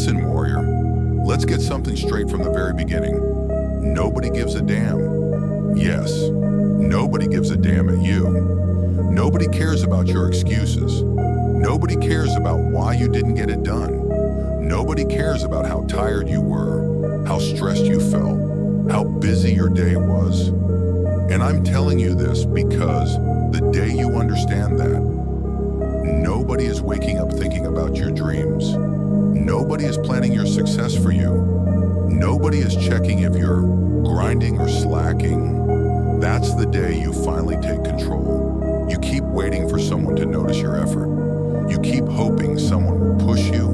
Listen, warrior, let's get something straight from the very beginning. Nobody gives a damn. Yes, nobody gives a damn at you. Nobody cares about your excuses. Nobody cares about why you didn't get it done. Nobody cares about how tired you were, how stressed you felt, how busy your day was. And I'm telling you this because the day you understand that, nobody is waking up thinking about your dreams. Nobody is planning your success for you. Nobody is checking if you're grinding or slacking. That's the day you finally take control. You keep waiting for someone to notice your effort. You keep hoping someone will push you,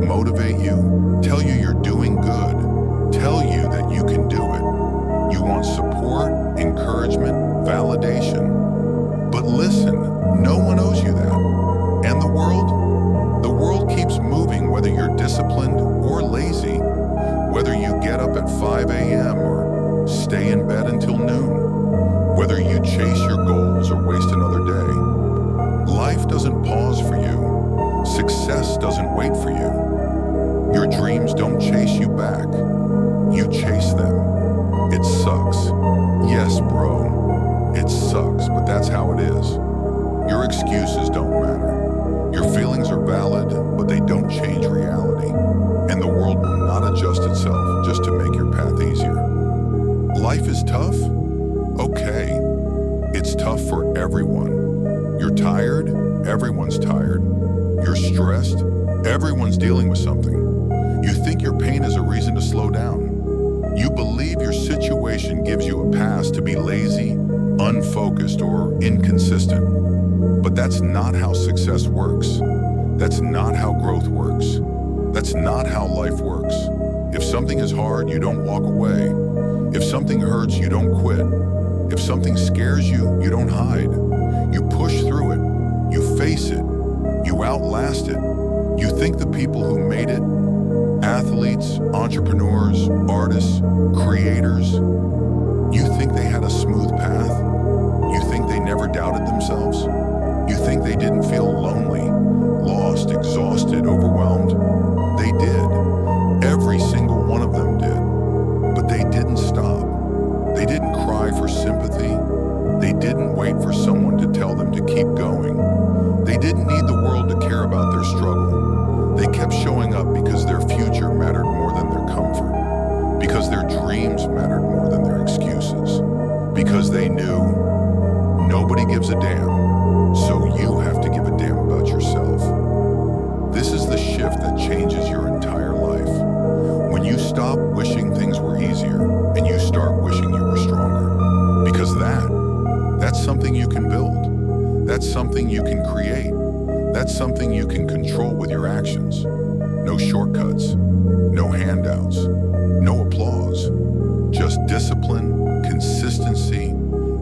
motivate you, tell you you're doing good, tell you that you can do it. You want support, encouragement, validation. But listen, no one owes you that. And the world keeps moving whether you're disciplined or lazy, whether you get up at 5 a.m. or stay in bed until noon, whether you chase your goals or waste another day. Life doesn't pause for you. Success doesn't wait for you. Your dreams don't chase you back. You chase them. It sucks. Yes, bro, it sucks, but that's how it is. Your excuses don't matter. Your feelings are valid, but they don't change reality. And the world will not adjust itself just to make your path easier. Life is tough? Okay. It's tough for everyone. You're tired? Everyone's tired. You're stressed? Everyone's dealing with something. You think your pain is a reason to slow down. You believe your situation gives you a pass to be lazy, unfocused, or inconsistent. But that's not how success works. That's not how growth works. That's not how life works. If something is hard, you don't walk away. If something hurts, you don't quit. If something scares you, you don't hide. You push through it. You face it. You outlast it. You think the people who made it, athletes, entrepreneurs, artists, creators, you think they had a smooth path? You think they never doubted themselves? You think they didn't feel lonely, lost, exhausted, overwhelmed? They did. Every single one of them did. But they didn't stop. They didn't cry for sympathy. They didn't wait for someone to tell them to keep going. They didn't need the world to care about their struggle. They kept showing up because their future mattered more than their comfort, because their dreams mattered more than their excuses, because they knew nobody gives a damn, so you have to give a damn about yourself. This is the shift that changes your entire life. When you stop wishing things were easier and you start wishing you were stronger. Because that's something you can build. That's something you can create. That's something you can control with your actions. No shortcuts, no handouts, no applause. Just discipline, consistency,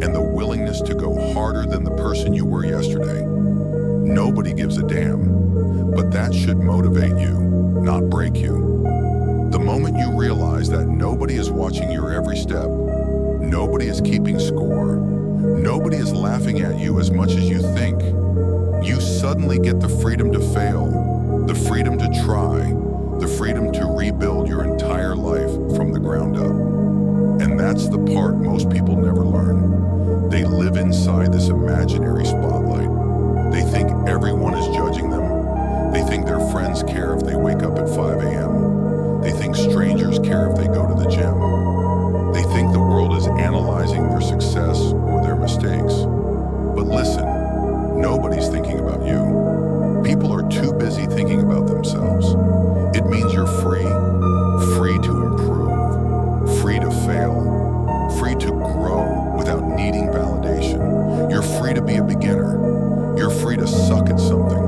and the willingness to go harder than the person you were yesterday. Nobody gives a damn, but that should motivate you, not break you. The moment you realize that nobody is watching your every step, nobody is keeping score, nobody is laughing at you as much as you think, you suddenly get the freedom to fail, the freedom to try, the freedom to rebuild your entire life from the ground up. And that's the part most people never learn. They live inside this imaginary spotlight. They think everyone is judging them. They think their friends care if they wake up at 5 a.m. They think strangers care if they go to the gym. They think the world is analyzing their success or their mistakes. But listen, nobody's thinking about you. People are too busy thinking about themselves. It means you're free to improve, free to fail, free to grow without needing validation. You're free to be a beginner. You're free to suck at something.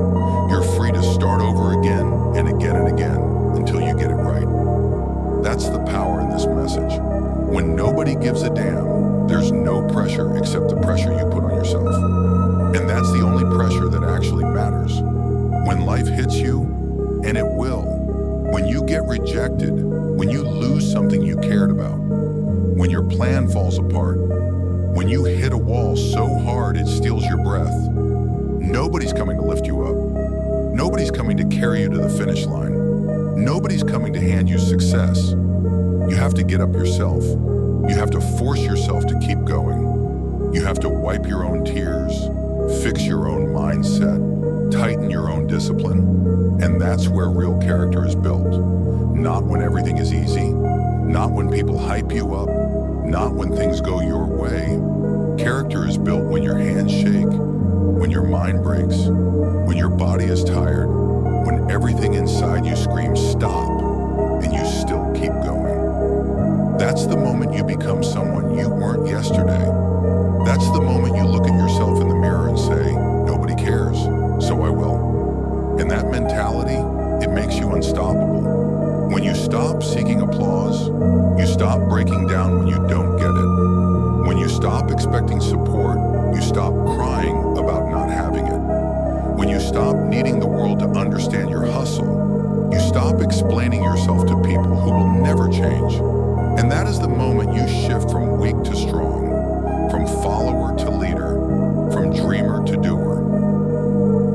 You're free to start over again and again and again until you get it right. That's the power in this message. When nobody gives a damn, there's no pressure except the pressure you put on yourself. And that's the only pressure that actually matters. When life hits you, and it will, when you get rejected, when you lose something you cared about, when your plan falls apart, when you hit a wall so hard it steals your breath, nobody's coming to lift you up. Nobody's coming to carry you to the finish line. Nobody Nobody's coming to hand you success. You have to get up yourself. You have to force yourself to keep going. You have to wipe your own tears, fix your own mindset, tighten your own discipline, and that's where real character is built. Not when everything is easy, not when people hype you up, not when things go your way. Character is built when your hands shake, when your mind breaks, when your body is tired, when everything inside you screams stop, and you still keep going. That's the moment you become someone you weren't yesterday. That's the moment you look at yourself in the mirror and say, nobody cares, so I will. And that mentality, it makes you unstoppable. When you stop seeking applause, you stop breaking down when you don't get it. When you stop expecting support, you stop crying about not having it. When you stop needing the world to understand your hustle, you stop explaining yourself to people who will never change. And that is the moment you shift from weak to strong, from follower to leader, from dreamer to doer.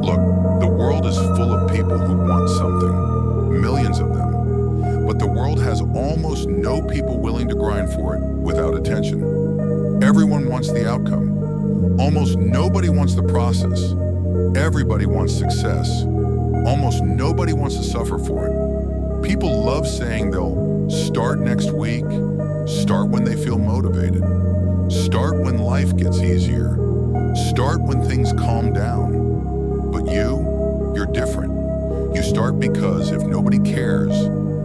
Look, the world is full of people who want something, millions of them. But the world has almost no people willing to grind for it without attention. Everyone wants the outcome. Almost nobody wants the process. Everybody wants success. Almost nobody wants to suffer for it. People love saying they'll start next week, start when they feel motivated, start when life gets easier, start when things calm down. But you're different. You start because if nobody cares,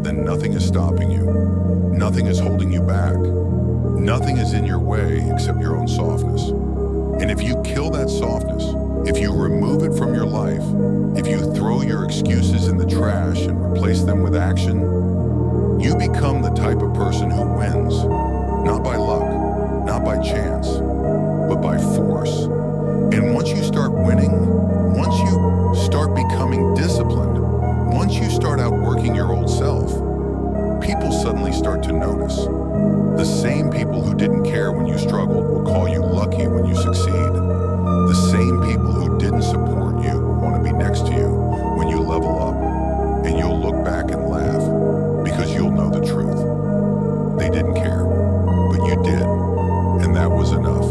then nothing is stopping you. Nothing is holding you back. Nothing is in your way except your own softness. And if you kill that softness, if you remove it from your life, if you throw your excuses in the trash and replace them with action, you become the type of person who wins, not by luck, not by chance, but by force. And once you start winning, once you start becoming disciplined, once you start outworking your old self, people suddenly start to notice. The same people who didn't care when you struggled will call you lucky when you succeed. The same people who didn't support you will want to be next to you when you level up, and you'll look back and laugh because you'll know the truth. They didn't care, but you did, and that was enough.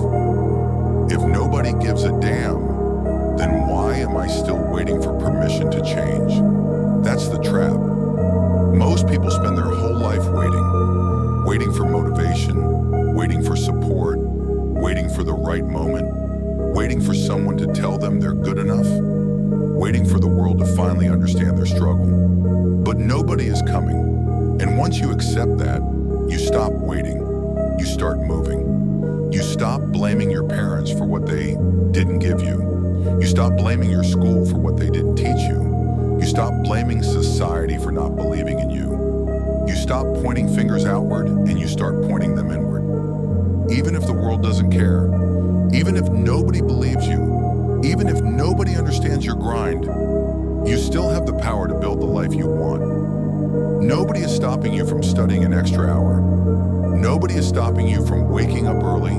If nobody gives a damn, then why am I still waiting for permission to change? That's the trap. Most people spend their whole life waiting for motivation, waiting for support, waiting for the right moment, waiting for someone to tell them they're good enough, waiting for the world to finally understand their struggle. But nobody is coming. And once you accept that, you stop waiting. You start moving. You stop blaming your parents for what they didn't give you. You stop blaming your school for what they didn't teach you. You stop blaming society for not believing in you. You stop pointing fingers outward and you start pointing them inward. Even if the world doesn't care, even if nobody believes you, even if nobody understands your grind, you still have the power to build the life you want. Nobody is stopping you from studying an extra hour. Nobody is stopping you from waking up early.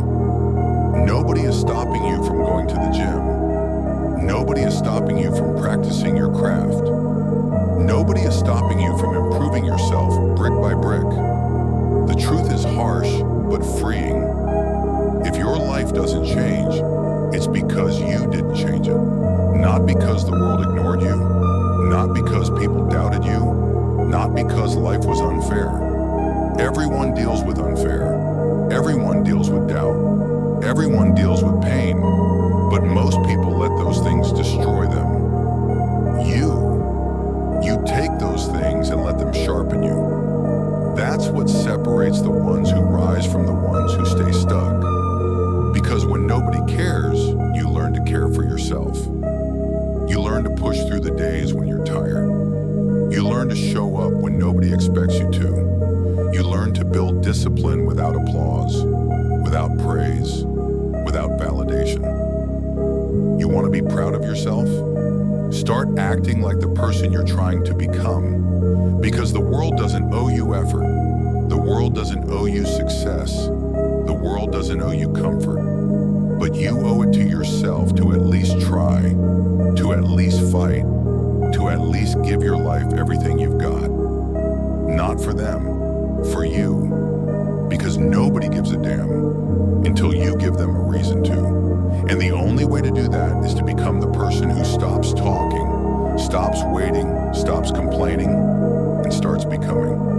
Nobody is stopping you from going to the gym. Nobody is stopping you from practicing your craft. Nobody is stopping you from improving yourself brick by brick. The truth is harsh, but freeing. If your life doesn't change, it's because you didn't change it. Not because the world ignored you, not because people doubted you, not because life was unfair. Everyone deals with unfair. Everyone deals with doubt. Everyone deals with pain. But most people let those things destroy them. You take those things and let them sharpen you. That's what separates the ones who rise from the ones who stay stuck. Because when nobody cares, you learn to care for yourself. You learn to push through the days when you're tired. You learn to show up when nobody expects you to. You learn to build discipline without applause, without praise, without validation. You want to be proud of yourself? Start acting like the person you're trying to become. Because the world doesn't owe you effort. The world doesn't owe you success. The world doesn't owe you comfort. But you owe it to yourself to at least try, to at least fight, to at least give your life everything you've got. Not for them, for you. Because nobody gives a damn until you give them a reason to. And the only way to do that is to become the person who stops talking, stops waiting, stops complaining, and starts becoming.